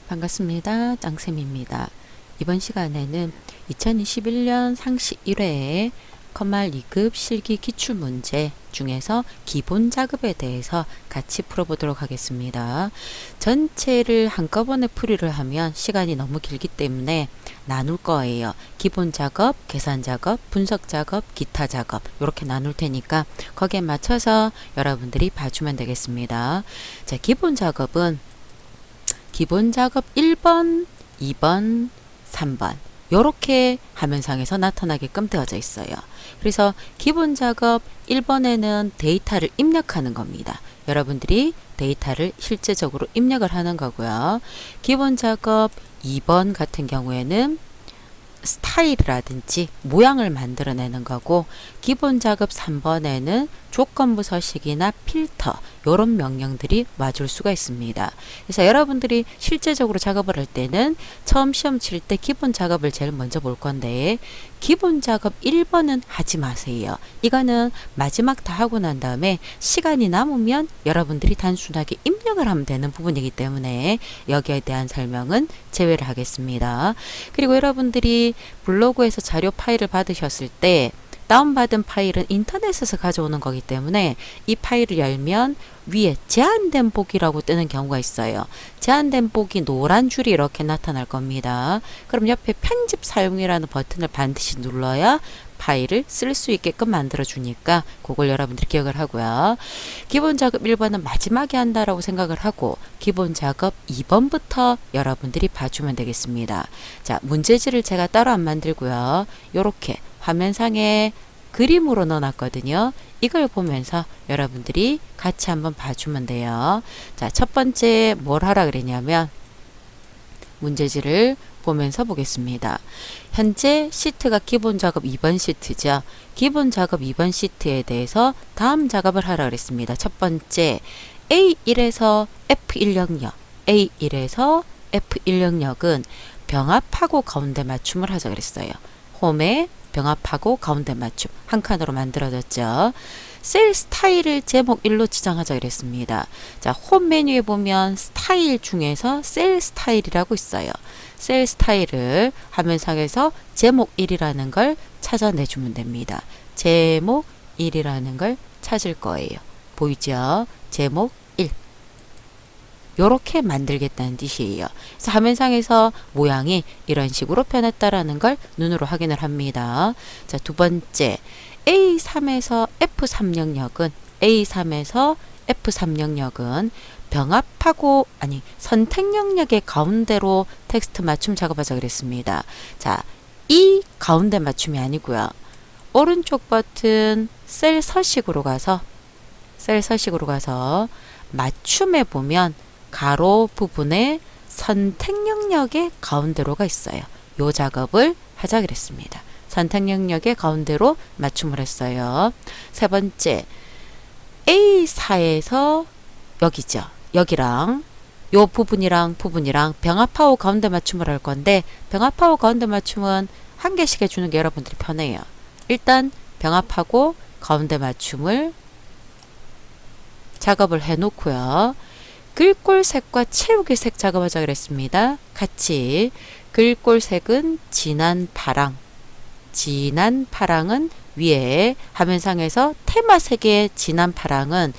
반갑습니다. 짱쌤입니다. 이번 시간에는 2021년 상시 1회에 컴말 2급 실기 기출문제 중에서 기본 작업에 대해서 같이 풀어보도록 하겠습니다. 전체를 한꺼번에 풀이를 하면 시간이 너무 길기 때문에 나눌 거예요. 기본 작업, 계산 작업, 분석 작업, 기타 작업 이렇게 나눌 테니까 거기에 맞춰서 여러분들이 봐주면 되겠습니다. 자, 기본 작업은 기본 작업 1번, 2번, 3번 요렇게 화면상에서 나타나게끔 되어져 있어요. 그래서 기본 작업 1번에는 데이터를 입력하는 겁니다. 여러분들이 데이터를 실제적으로 입력을 하는 거고요. 기본 작업 2번 같은 경우에는 스타일이라든지 모양을 만들어내는 거고, 기본 작업 3번에는 조건부 서식이나 필터 이런 명령들이 와줄 수가 있습니다. 그래서 여러분들이 실제적으로 작업을 할 때는 처음 시험 칠 때 기본 작업을 제일 먼저 볼 건데, 기본 작업 1번은 하지 마세요. 이거는 마지막 다 하고 난 다음에 시간이 남으면 여러분들이 단순하게 입력을 하면 되는 부분이기 때문에 여기에 대한 설명은 제외를 하겠습니다. 그리고 여러분들이 블로그에서 자료 파일을 받으셨을 때 다운받은 파일은 인터넷에서 가져오는 거기 때문에 이 파일을 열면 위에 제한된 보기라고 뜨는 경우가 있어요. 제한된 보기 노란 줄이 이렇게 나타날 겁니다. 그럼 옆에 편집 사용이라는 버튼을 반드시 눌러야 파일을 쓸 수 있게끔 만들어 주니까 그걸 여러분들이 기억을 하고요. 기본 작업 1번은 마지막에 한다라고 생각을 하고 기본 작업 2번부터 여러분들이 봐주면 되겠습니다. 자, 문제지를 제가 따로 안 만들고요. 요렇게 화면상에 그림으로 넣어놨거든요. 이걸 보면서 여러분들이 같이 한번 봐주면 돼요. 자, 첫 번째 뭘 하라 그랬냐면 문제지를 보면서 보겠습니다. 현재 시트가 기본 작업 2번 시트죠. 기본 작업 2번 시트에 대해서 다음 작업을 하라 그랬습니다. 첫 번째 A1에서 F1 영역, A1에서 F1 영역은 병합하고 가운데 맞춤을 하자 그랬어요. 홈에 병합하고 가운데 맞춤 한 칸으로 만들어졌죠. 셀 스타일을 제목 1로 지정하자 그랬습니다. 자, 홈 메뉴에 보면 스타일 중에서 셀 스타일이라고 있어요. 셀 스타일을 화면상에서 제목 1이라는 걸 찾아내주면 됩니다. 제목 1이라는 걸 찾을 거예요. 보이죠? 제목 1. 요렇게 만들겠다는 뜻이에요. 그래서 화면상에서 모양이 이런 식으로 변했다라는 걸 눈으로 확인을 합니다. 자, 두 번째 A3에서 F3 영역은 A3에서 F3 영역은 병합하고 선택 영역의 가운데로 텍스트 맞춤 작업하자 그랬습니다. 자, 이 가운데 맞춤이 아니고요. 오른쪽 버튼 셀 서식으로 가서 맞춤에 보면 가로 부분에 선택 영역의 가운데로가 있어요. 요 작업을 하자 그랬습니다. 선택 영역의 가운데로 맞춤을 했어요. 세 번째 A4에서 여기죠. 여기랑 요 부분이랑 병합하고 가운데 맞춤을 할 건데, 병합하고 가운데 맞춤은 한 개씩 해주는 게 여러분들이 편해요. 일단 병합하고 가운데 맞춤을 작업을 해 놓고요. 글꼴색과 채우기 색 작업하자 그랬습니다. 같이 글꼴색은 진한 파랑은 위에 화면상에서 테마색의 진한 파랑은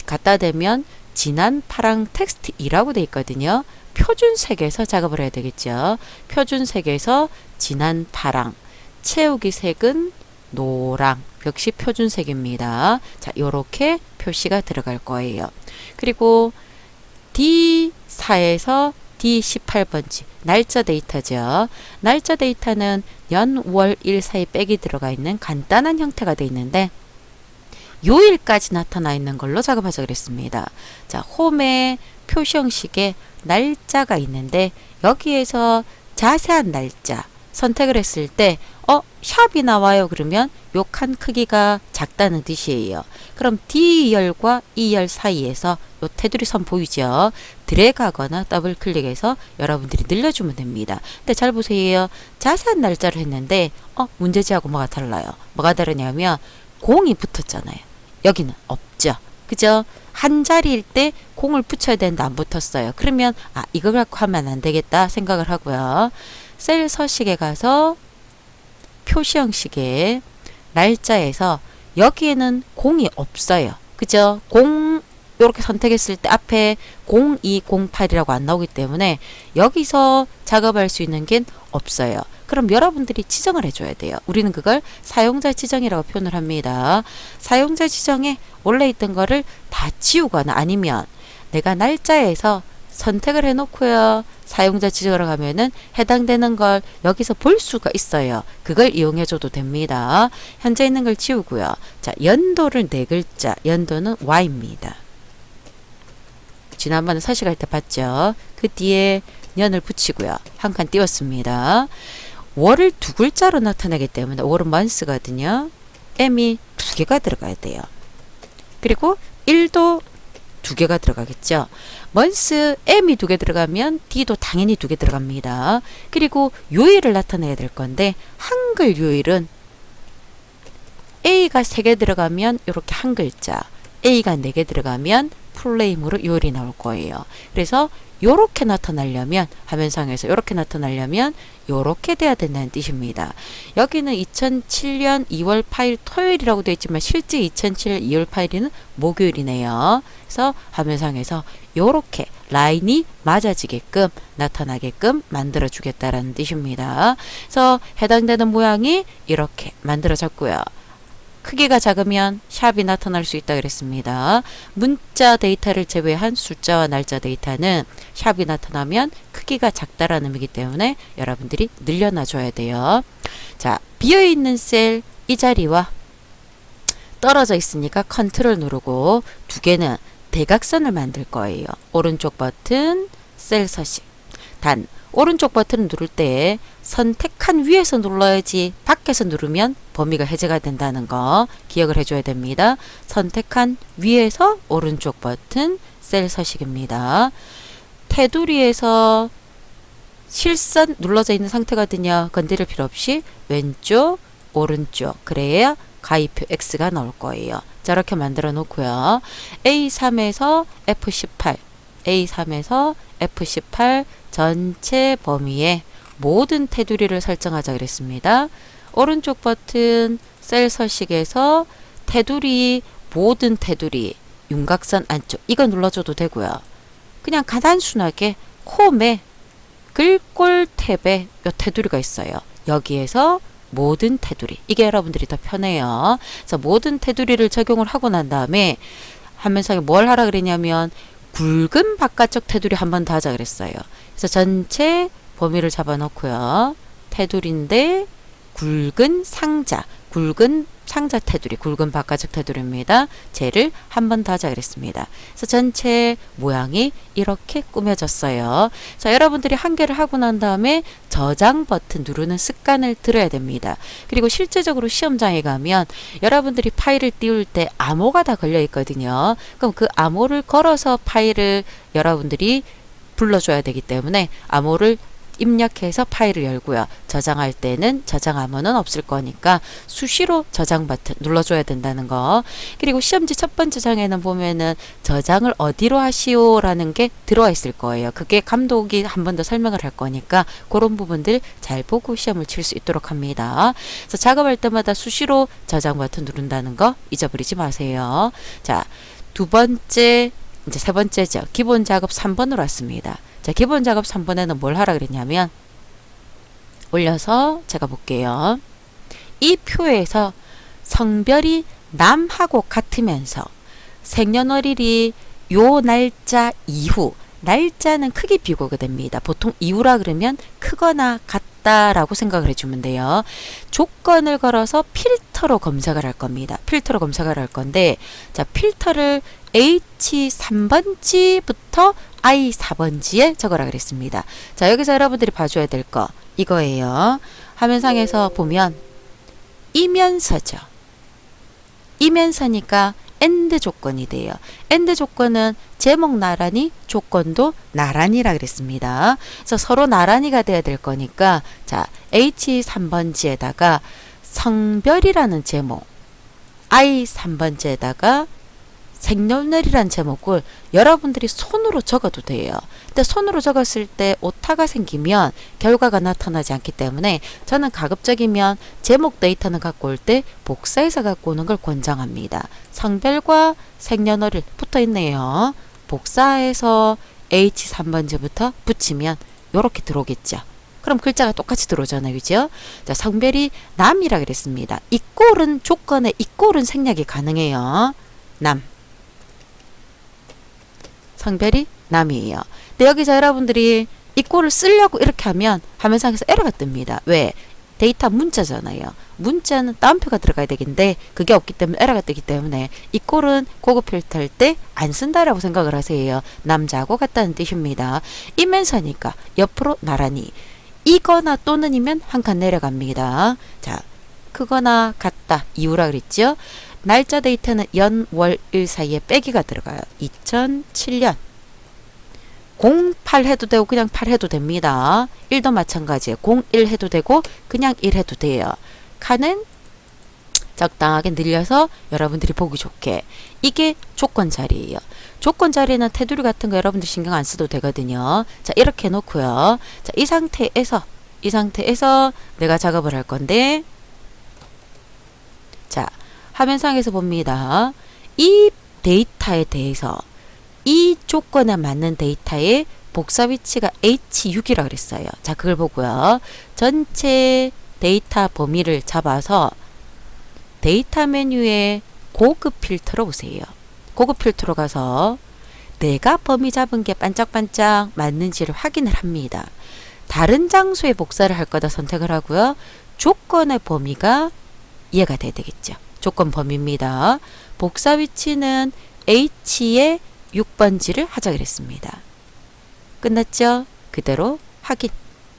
갖다 대면 진한 파랑 텍스트 2라고 되어 있거든요. 표준색에서 작업을 해야 되겠죠. 표준색에서 진한 파랑, 채우기 색은 노랑, 역시 표준색입니다. 자, 요렇게 표시가 들어갈 거예요. 그리고 D4에서 D18번지 날짜 데이터죠. 날짜 데이터는 연, 월, 일 사이 빽이 들어가 있는 간단한 형태가 되어 있는데 요일까지 나타나 있는 걸로 작업하자 그랬습니다. 자, 홈에 표시 형식에 날짜가 있는데 여기에서 자세한 날짜 선택을 했을 때 샵이 나와요. 그러면 요 칸 크기가 작다는 뜻이에요. 그럼 D열과 E열 사이에서 요 테두리 선 보이죠? 드래그하거나 더블 클릭해서 여러분들이 늘려주면 됩니다. 근데 잘 보세요. 자세한 날짜를 했는데 문제지하고 뭐가 달라요? 뭐가 다르냐면 공이 붙었잖아요. 여기는 없죠. 그죠? 한 자리일 때 공을 붙여야 되는데 안 붙었어요. 그러면 이거 갖고 하면 안 되겠다 생각을 하고요. 셀 서식에 가서 표시 형식의 날짜에서 여기에는 공이 없어요. 그죠? 공 이렇게 선택했을 때 앞에 0208이라고 안 나오기 때문에 여기서 작업할 수 있는 게 없어요. 그럼 여러분들이 지정을 해줘야 돼요. 우리는 그걸 사용자 지정이라고 표현을 합니다. 사용자 지정에 원래 있던 거를 다 지우거나 아니면 내가 날짜에서 선택을 해놓고요. 사용자 지정으로 가면은 해당되는 걸 여기서 볼 수가 있어요. 그걸 이용해줘도 됩니다. 현재 있는 걸 지우고요. 자, 연도를 4글자, 연도는 Y입니다. 지난번에 서식할 때 봤죠? 그 뒤에 년을 붙이고요. 한 칸 띄웠습니다. 월을 2글자로 나타내기 때문에 월은 month거든요. M이 2개가 들어가야 돼요. 그리고 1도 2개가 들어가겠죠. month M이 2개 들어가면 D도 당연히 2개 들어갑니다. 그리고 요일을 나타내야 될 건데 한글 요일은 A가 3개 들어가면 이렇게 한 글자, A가 4개 들어가면 풀네임으로 요일이 나올 거예요. 그래서 요렇게 나타나려면 화면상에서 요렇게 나타나려면 요렇게 돼야 된다는 뜻입니다. 여기는 2007년 2월 8일 토요일이라고 되어 있지만 실제 2007년 2월 8일은 목요일이네요. 그래서 화면상에서 요렇게 라인이 맞아지게끔 나타나게끔 만들어 주겠다라는 뜻입니다. 그래서 해당되는 모양이 이렇게 만들어졌고요. 크기가 작으면 샵이 나타날 수 있다 그랬습니다. 문자 데이터를 제외한 숫자와 날짜 데이터는 샵이 나타나면 크기가 작다라는 의미이기 때문에 여러분들이 늘려놔 줘야 돼요. 자, 비어있는 셀 이 자리와 떨어져 있으니까 컨트롤 누르고 2개는 대각선을 만들 거예요. 오른쪽 버튼 셀 서식. 단 오른쪽 버튼을 누를 때 선택한 위에서 눌러야지 밖에서 누르면 범위가 해제가 된다는 거 기억을 해줘야 됩니다. 선택한 위에서 오른쪽 버튼 셀 서식입니다. 테두리에서 실선 눌러져 있는 상태거든요. 건드릴 필요 없이 왼쪽 오른쪽 그래야 가위표 X가 나올 거예요. 자, 이렇게 만들어 놓고요. A3에서 F18 A3에서 F18 전체 범위에 모든 테두리를 설정하자 그랬습니다. 오른쪽 버튼 셀 서식에서 테두리 모든 테두리 윤곽선 안쪽 이거 눌러줘도 되고요. 그냥 단순하게 홈에 글꼴 탭에 요 테두리가 있어요. 여기에서 모든 테두리 이게 여러분들이 더 편해요. 그래서 모든 테두리를 적용을 하고 난 다음에 화면상에 뭘 하라 그랬냐면 굵은 바깥쪽 테두리 한 번 더 하자 그랬어요. 그래서 전체 범위를 잡아놓고요. 테두리인데 굵은 상자 테두리, 굵은 바깥쪽 테두리입니다. 쟤를 한 번 더 하자 그랬습니다. 그래서 전체 모양이 이렇게 꾸며졌어요. 자, 여러분들이 한 개를 하고 난 다음에 저장 버튼 누르는 습관을 들여야 됩니다. 그리고 실제적으로 시험장에 가면 여러분들이 파일을 띄울 때 암호가 다 걸려 있거든요. 그럼 그 암호를 걸어서 파일을 여러분들이 불러줘야 되기 때문에 암호를 입력해서 파일을 열고요. 저장할 때는 저장 암호는 없을 거니까 수시로 저장 버튼 눌러줘야 된다는 거. 그리고 시험지 첫 번째 장에는 보면은 저장을 어디로 하시오 라는 게 들어와 있을 거예요. 그게 감독이 한 번 더 설명을 할 거니까 그런 부분들 잘 보고 시험을 칠 수 있도록 합니다. 그래서 작업할 때마다 수시로 저장 버튼 누른다는 거 잊어버리지 마세요. 자, 두 번째 이제 세 번째죠. 기본 작업 3번으로 왔습니다. 자, 기본 작업 3번에는 뭘 하라 그랬냐면 올려서 제가 볼게요. 이 표에서 성별이 남하고 같으면서 생년월일이 요 날짜 이후 날짜는 크게 비교가 됩니다. 보통 이후라 그러면 크거나 같다라고 생각을 해주면 돼요. 조건을 걸어서 필터로 검색을 할 겁니다. 필터로 검색을 할 건데 자, 필터를 H3번지부터 I4번지에 적으라 그랬습니다. 자, 여기서 여러분들이 봐줘야 될 거 이거예요. 화면상에서 보면 이면서죠. 이면서니까 AND 조건이 돼요. AND 조건은 제목 나란히 조건도 나란히라 그랬습니다. 그래서 서로 나란히가 돼야 될 거니까 자, H3번지에다가 성별이라는 제목 I3번지에다가 생년월일이란 제목을 여러분들이 손으로 적어도 돼요. 근데 손으로 적었을 때 오타가 생기면 결과가 나타나지 않기 때문에 저는 가급적이면 제목 데이터는 갖고 올 때 복사해서 갖고 오는 걸 권장합니다. 성별과 생년월일 붙어 있네요. 복사해서 H3번지부터 붙이면 이렇게 들어오겠죠. 그럼 글자가 똑같이 들어오잖아요. 그죠? 자, 성별이 남이라 그랬습니다. 이 꼴은 조건에 이 꼴은 생략이 가능해요. 남. 성별이 남이에요. 근데 여기서 여러분들이 이 꼴을 쓰려고 이렇게 하면 화면상에서 에러가 뜹니다. 왜? 데이터 문자잖아요. 문자는 따옴표가 들어가야 되겠는데 그게 없기 때문에 에러가 뜨기 때문에 이 꼴은 고급 필터할 때 안 쓴다라고 생각을 하세요. 남자하고 같다는 뜻입니다. 이면서니까 옆으로 나란히 이거나 또는이면 한 칸 내려갑니다. 자, 크거나 같다 이유라 그랬죠. 날짜 데이터는 연, 월, 일 사이에 빼기가 들어가요. 2007년 08 해도 되고 그냥 8 해도 됩니다. 1도 마찬가지예요. 01 해도 되고 그냥 1 해도 돼요. 칸은 적당하게 늘려서 여러분들이 보기 좋게. 이게 조건 자리예요. 조건 자리는 테두리 같은 거 여러분들 신경 안 써도 되거든요. 자, 이렇게 해놓고요. 자, 이 상태에서 내가 작업을 할 건데, 자, 화면상에서 봅니다. 이 데이터에 대해서 이 조건에 맞는 데이터의 복사 위치가 H6이라고 그랬어요. 자, 그걸 보고요. 전체 데이터 범위를 잡아서 데이터 메뉴에 고급 필터로 오세요. 고급 필터로 가서 내가 범위 잡은 게 반짝반짝 맞는지를 확인을 합니다. 다른 장소에 복사를 할 거다 선택을 하고요. 조건의 범위가 이해가 돼야 되겠죠. 조건 범위입니다. 복사 위치는 H의 6번지를 하자 그랬습니다. 끝났죠? 그대로 확인.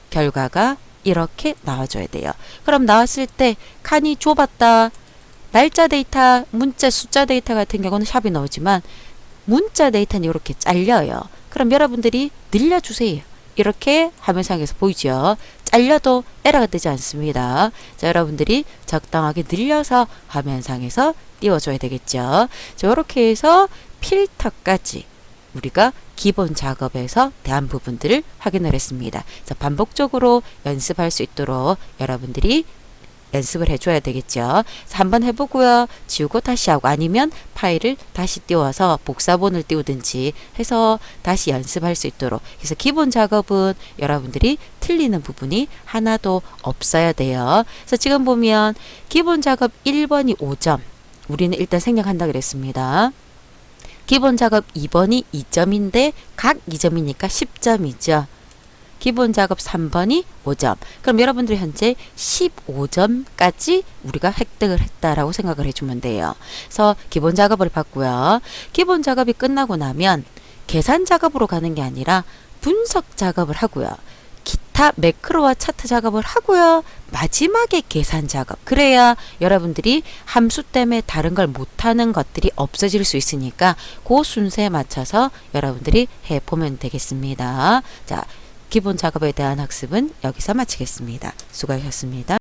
결과가 이렇게 나와줘야 돼요. 그럼 나왔을 때 칸이 좁았다. 날짜 데이터, 문자, 숫자 데이터 같은 경우는 샵이 나오지만 문자 데이터는 이렇게 잘려요. 그럼 여러분들이 늘려주세요. 이렇게 화면상에서 보이죠. 잘려도 에러가 뜨지 않습니다. 자, 여러분들이 적당하게 늘려서 화면상에서 띄워줘야 되겠죠. 자, 이렇게 해서 필터까지 우리가 기본 작업에서 대한 부분들을 확인을 했습니다. 자, 반복적으로 연습할 수 있도록 여러분들이 연습을 해줘야 되겠죠. 그래서 한번 해보고요. 지우고 다시 하고 아니면 파일을 다시 띄워서 복사본을 띄우든지 해서 다시 연습할 수 있도록. 그래서 기본 작업은 여러분들이 틀리는 부분이 하나도 없어야 돼요. 그래서 지금 보면 기본 작업 1번이 5점. 우리는 일단 생략한다 그랬습니다. 기본 작업 2번이 2점인데 각 2점이니까 10점이죠. 기본 작업 3번이 5점. 그럼 여러분들이 현재 15점까지 우리가 획득을 했다라고 생각을 해주면 돼요. 그래서 기본 작업을 받고요. 기본 작업이 끝나고 나면 계산 작업으로 가는 게 아니라 분석 작업을 하고요. 기타 매크로와 차트 작업을 하고요. 마지막에 계산 작업. 그래야 여러분들이 함수 때문에 다른 걸 못하는 것들이 없어질 수 있으니까 그 순서에 맞춰서 여러분들이 해보면 되겠습니다. 자, 기본 작업에 대한 학습은 여기서 마치겠습니다. 수고하셨습니다.